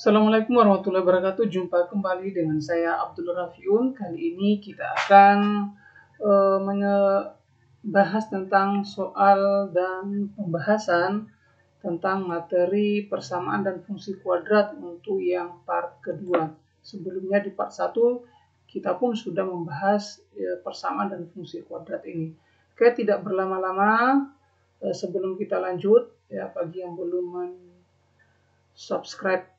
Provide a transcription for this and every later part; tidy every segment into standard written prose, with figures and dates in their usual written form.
Assalamualaikum warahmatullahi wabarakatuh. Jumpa kembali dengan saya Abdul Rafiun. Kali ini kita akan membahas tentang soal dan pembahasan tentang materi persamaan dan fungsi kuadrat untuk yang part kedua. Sebelumnya di part 1 kita pun sudah membahas persamaan dan fungsi kuadrat ini. Oke, tidak berlama-lama, sebelum kita lanjut, ya bagi yang belum subscribe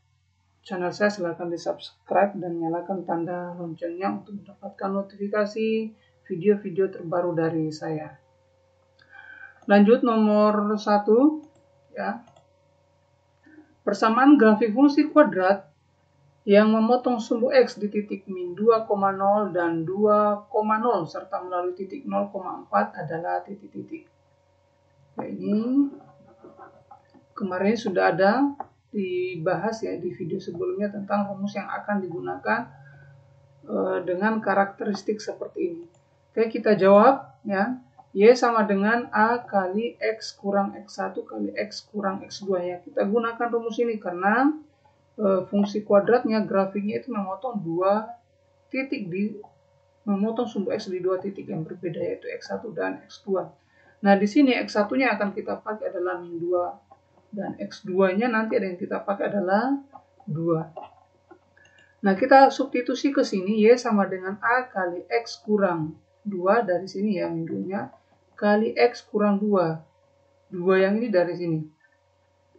channel saya, silahkan di subscribe dan nyalakan tanda loncengnya untuk mendapatkan notifikasi video-video terbaru dari saya. Lanjut nomor 1, ya. Persamaan grafik fungsi kuadrat yang memotong sumbu X di titik min 2,0 dan 2,0 serta melalui titik 0,4 adalah titik-titik. Nah, ini kemarin sudah ada dibahas ya di video sebelumnya tentang rumus yang akan digunakan dengan karakteristik seperti ini. Oke, kita jawab ya. Y sama dengan A kali X kurang X1 kali X kurang X2 ya. Kita gunakan rumus ini karena fungsi kuadratnya, grafiknya itu memotong memotong sumbu X di dua titik yang berbeda, yaitu X1 dan X2. Nah, di sini X1-nya akan kita pakai adalah min 2. Dan X2-nya nanti ada yang kita pakai adalah 2. Nah, kita substitusi ke sini, Y sama dengan A kali X kurang 2 dari sini ya, min 2-nya, kali X kurang 2. 2 yang ini dari sini.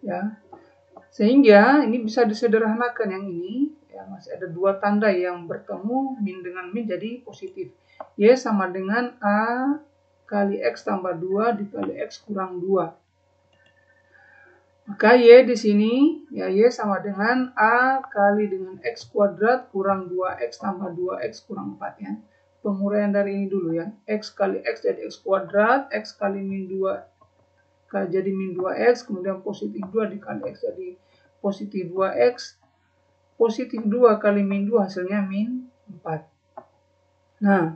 Ya. Sehingga ini bisa disederhanakan yang ini, ya masih ada 2 tanda yang bertemu, min dengan min jadi positif. Y sama dengan A kali X tambah 2 dikali X kurang 2. Maka Y di sini, ya Y sama dengan A kali dengan X kuadrat kurang 2X tambah 2X kurang 4 ya. Penguraian dari ini dulu ya. X kali X jadi X kuadrat, X kali min 2 jadi min 2X, kemudian positif 2 dikali X jadi positif 2X. Positif 2 kali min 2 hasilnya min 4. Nah,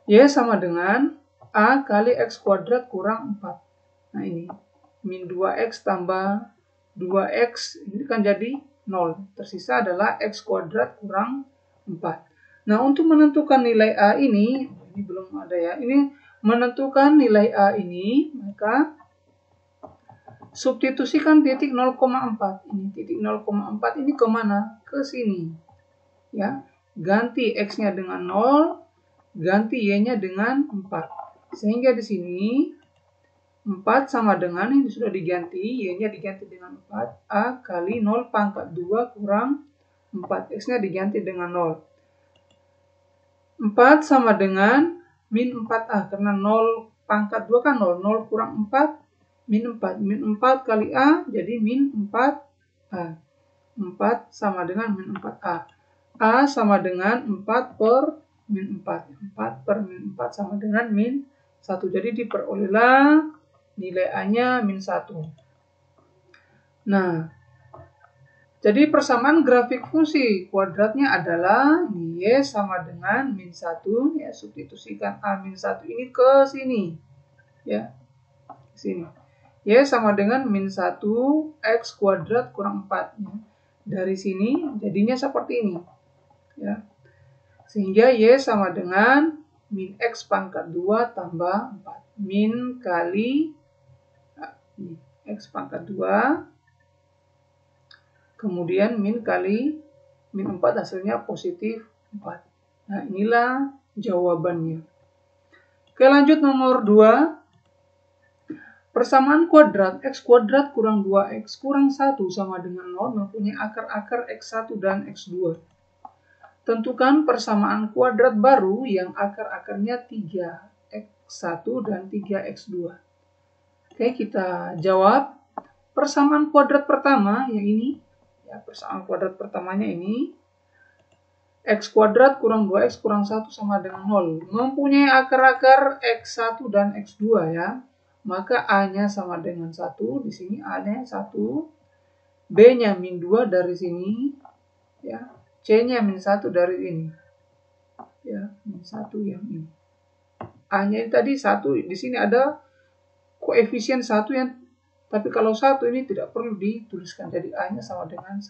Y sama dengan A kali X kuadrat kurang 4. Nah ini. Min 2X tambah 2X ini kan jadi 0. Tersisa adalah X kuadrat kurang 4. Nah, untuk menentukan nilai A ini belum ada ya. Ini menentukan nilai A ini, maka substitusikan titik 0,4. Ini titik 0,4 ini kemana? Ke sini. Ya. Ganti X-nya dengan 0, ganti Y-nya dengan 4. Sehingga di sini 4 sama dengan, ini sudah diganti, Y-nya diganti dengan 4, A kali 0 pangkat 2 kurang 4, X-nya diganti dengan 0. 4 sama dengan min 4A, karena 0 pangkat 2 kan 0, 0 kurang 4, min 4. Min 4 kali A, jadi min 4A. 4 sama dengan min 4A. A sama dengan 4 per min 4. 4 per min 4 sama dengan min 1. Jadi diperolehlah nilai A-nya min 1. Nah, jadi persamaan grafik fungsi kuadratnya adalah Y sama dengan min 1. Ya, substitusikan A min 1 ini ke sini. Ya, sini. Y sama dengan min 1 X kuadrat kurang 4. Ya. Dari sini jadinya seperti ini. Ya. Sehingga Y sama dengan min X pangkat 2 tambah 4. Min kali X pangkat 2, kemudian min kali min 4 hasilnya positif 4. Nah, inilah jawabannya. Oke, lanjut nomor 2. Persamaan kuadrat X kuadrat kurang 2X kurang 1 sama dengan 0 mempunyai akar-akar X1 dan X2. Tentukan persamaan kuadrat baru yang akar-akarnya 3X1 dan 3X2. Oke, kita jawab. Persamaan kuadrat pertama yang ini, ya, persamaan kuadrat pertamanya ini, X kuadrat kurang 2X kurang 1 sama dengan 0. Mempunyai akar-akar X1 dan X2 ya. Maka A-nya sama dengan 1, di sini A-nya 1. B-nya min 2 dari sini, ya. C-nya min 1 dari ini. Ya, min 1 yang ini. A-nya tadi 1, di sini ada koefisien 1 yang Tapi kalau 1 ini tidak perlu dituliskan, jadi A-nya sama dengan 1.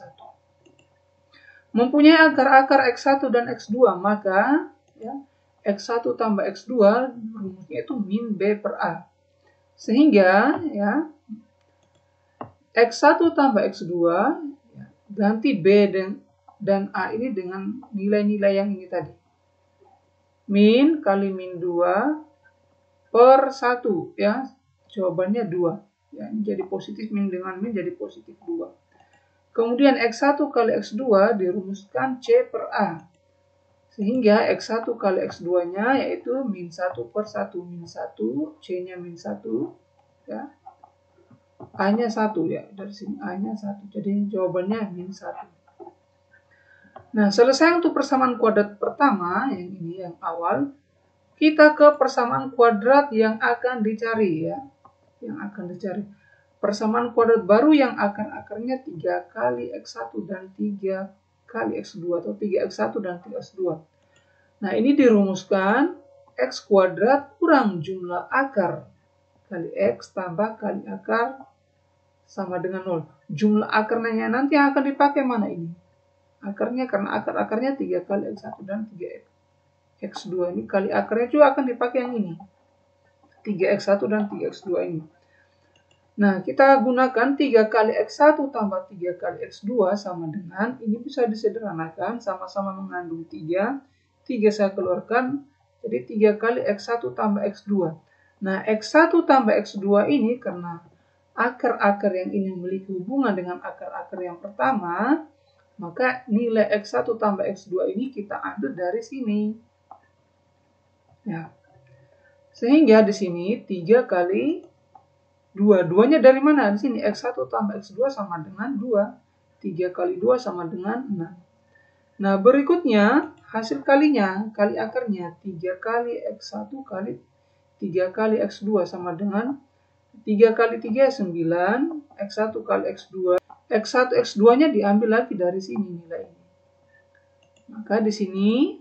Mempunyai akar-akar X1 dan X2, maka ya, X1 tambah X2 rumusnya itu min B per A. Sehingga ya, X1 tambah X2 ya, ganti B dan A ini dengan nilai-nilai yang ini tadi. Min kali min 2 per 1 ya. Jawabannya 2. Ya, ini jadi positif, min dengan min jadi positif 2. Kemudian X1 kali X2 dirumuskan C per A. Sehingga X1 kali X2-nya yaitu min 1 per 1. Min 1, C-nya min 1. Ya. A-nya 1 ya. Dari sini A-nya 1. Jadi jawabannya min 1. Nah, selesai untuk persamaan kuadrat pertama, yang ini yang awal. Kita ke persamaan kuadrat yang akan dicari ya. Yang akan dicari. Persamaan kuadrat baru yang akar-akarnya 3 kali X1 dan 3 kali X2 atau 3X1 dan 3X2. Nah, ini dirumuskan X kuadrat kurang jumlah akar kali X tambah kali akar sama dengan 0. Jumlah akarnya nanti yang akan dipakai mana ini? Akarnya, karena akar-akarnya 3 kali X1 dan 3X2 ini kali akarnya juga akan dipakai yang ini. 3X1 dan 3X2 ini. Nah, kita gunakan 3 kali X1 tambah 3 kali X2 sama dengan, ini bisa disederhanakan, sama-sama mengandung 3. 3 saya keluarkan, jadi 3 kali X1 tambah X2. Nah, X1 tambah X2 ini karena akar-akar yang ini memiliki hubungan dengan akar-akar yang pertama, maka nilai X1 tambah X2 ini kita ambil dari sini. Ya. Sehingga di sini 3 kali 2. 2-nya dari mana? Di sini X1 tambah X2 sama dengan 2. 3 kali 2 sama dengan 6. Nah, berikutnya hasil kalinya, kali akarnya 3 kali X1 kali 3 kali X2 sama dengan 3 kali 3 9, X1 kali X2. X1 X2-nya diambil lagi dari sini nilai ini. Maka di sini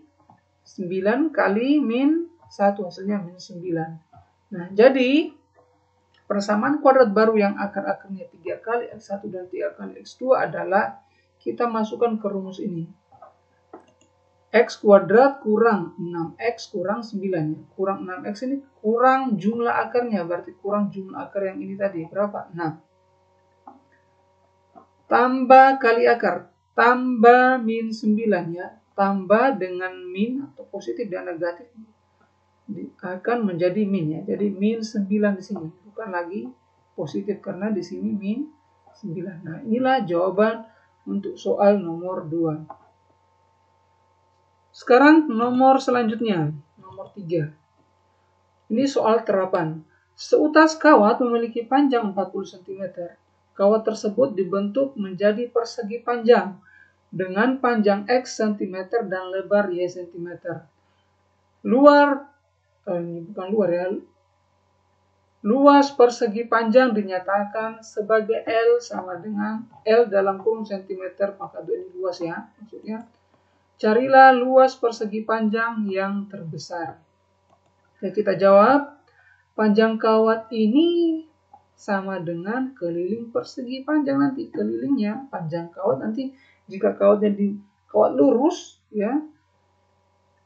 9 kali min 1 hasilnya min 9. Nah, jadi persamaan kuadrat baru yang akar-akarnya 3 kali X1 dan 3 kali X2 adalah kita masukkan ke rumus ini. X kuadrat kurang 6X kurang 9. Kurang 6X ini kurang jumlah akarnya, berarti kurang jumlah akar yang ini tadi. Berapa? 6. Tambah kali akar, tambah min 9 ya. Tambah dengan min atau positif dan negatif akan menjadi min ya. Jadi min 9 di sini, bukan lagi positif karena di sini min 9. Nah, inilah jawaban untuk soal nomor 2. Sekarang nomor selanjutnya, nomor 3. Ini soal terapan. Seutas kawat memiliki panjang 40 cm. Kawat tersebut dibentuk menjadi persegi panjang dengan panjang X cm dan lebar Y cm. Luas persegi panjang dinyatakan sebagai L sama dengan L dalam kurung cm, maka ini luas ya. Maksudnya, carilah luas persegi panjang yang terbesar. Ya, kita jawab, panjang kawat ini sama dengan keliling persegi panjang nanti. Kelilingnya, panjang kawat nanti, jika kawatnya kawat lurus, ya,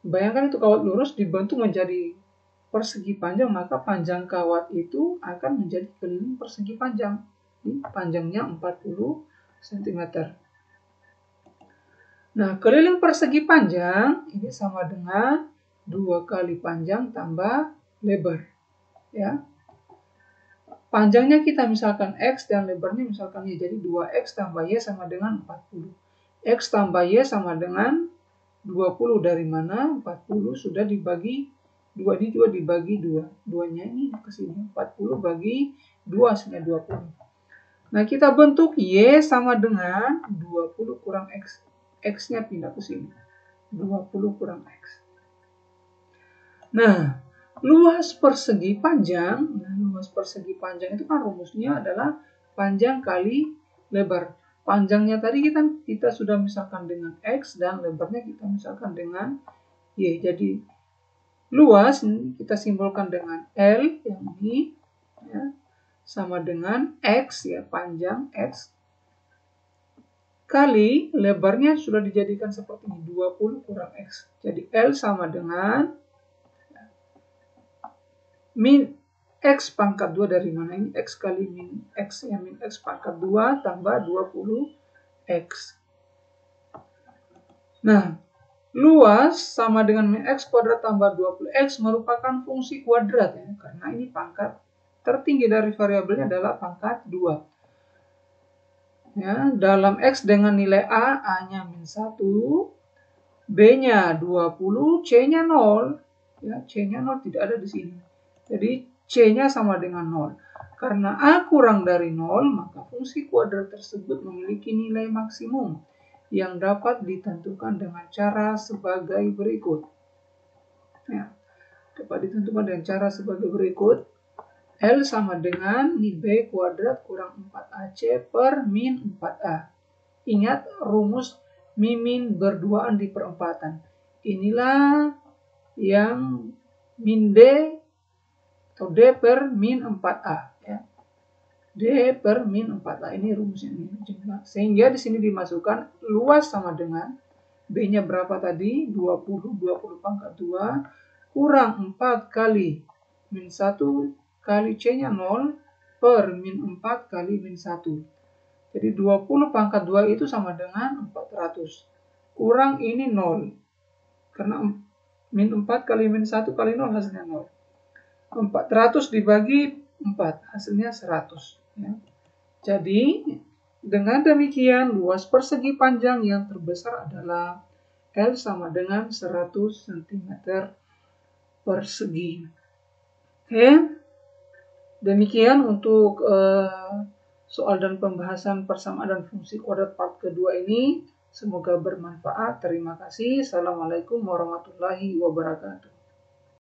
bayangkan itu kawat lurus dibentuk menjadi persegi panjang, maka panjang kawat itu akan menjadi keliling persegi panjang. Ini panjangnya 40 cm. Nah, keliling persegi panjang ini sama dengan 2 kali panjang tambah lebar. Ya. Panjangnya kita misalkan X dan lebarnya misalkan Y. Jadi 2X tambah Y sama dengan 40. X tambah Y sama dengan 20 dari mana? 40 sudah dibagi 2, ini juga dibagi 2. 2-nya ini ke sini. 40 bagi 2 hasilnya 20. Nah, kita bentuk Y sama dengan 20 kurang X. X-nya pindah ke sini. 20 kurang X. Nah, luas persegi panjang. Nah, luas persegi panjang itu kan rumusnya adalah panjang kali lebar. Panjangnya tadi kita sudah misalkan dengan X dan lebarnya kita misalkan dengan Y. Jadi luas kita simbolkan dengan L yang ini, ya. sama dengan X ya, panjang X kali lebarnya sudah dijadikan seperti ini, 20 kurang X. Jadi L sama dengan min X pangkat 2 dari mana? Ini X kali min X ya, min X pangkat 2 tambah 20X. Nah, luas sama dengan min X kuadrat tambah 20X merupakan fungsi kuadrat ya, karena ini pangkat tertinggi dari variabelnya adalah pangkat 2. Ya, dalam X dengan nilai A-nya min 1, B-nya 20, C-nya 0. Ya, C-nya 0 tidak ada di sini. Jadi C-nya sama dengan 0. Karena A kurang dari 0, maka fungsi kuadrat tersebut memiliki nilai maksimum yang dapat ditentukan dengan cara sebagai berikut. Ya, dapat ditentukan dengan cara sebagai berikut. L sama dengan B kuadrat kurang 4AC per min 4A. Ingat rumus mimin berduaan di perempatan. Inilah yang min D atau D per min 4A. Ya. D per min 4A. Ini rumusnya. Sehingga di sini dimasukkan luas sama dengan B-nya berapa tadi? 20 pangkat 2 kurang 4 kali min 1 kali C-nya 0 per min 4 kali min 1. Jadi 20 pangkat 2 itu sama dengan 400. Kurang ini 0. Karena min 4 kali min 1 kali 0 hasilnya 0. 400 dibagi 4 hasilnya 100. Ya. Jadi dengan demikian luas persegi panjang yang terbesar adalah L sama dengan 100 cm persegi. Oke. Demikian untuk soal dan pembahasan persamaan dan fungsi kuadrat part kedua ini. Semoga bermanfaat. Terima kasih. Assalamualaikum warahmatullahi wabarakatuh.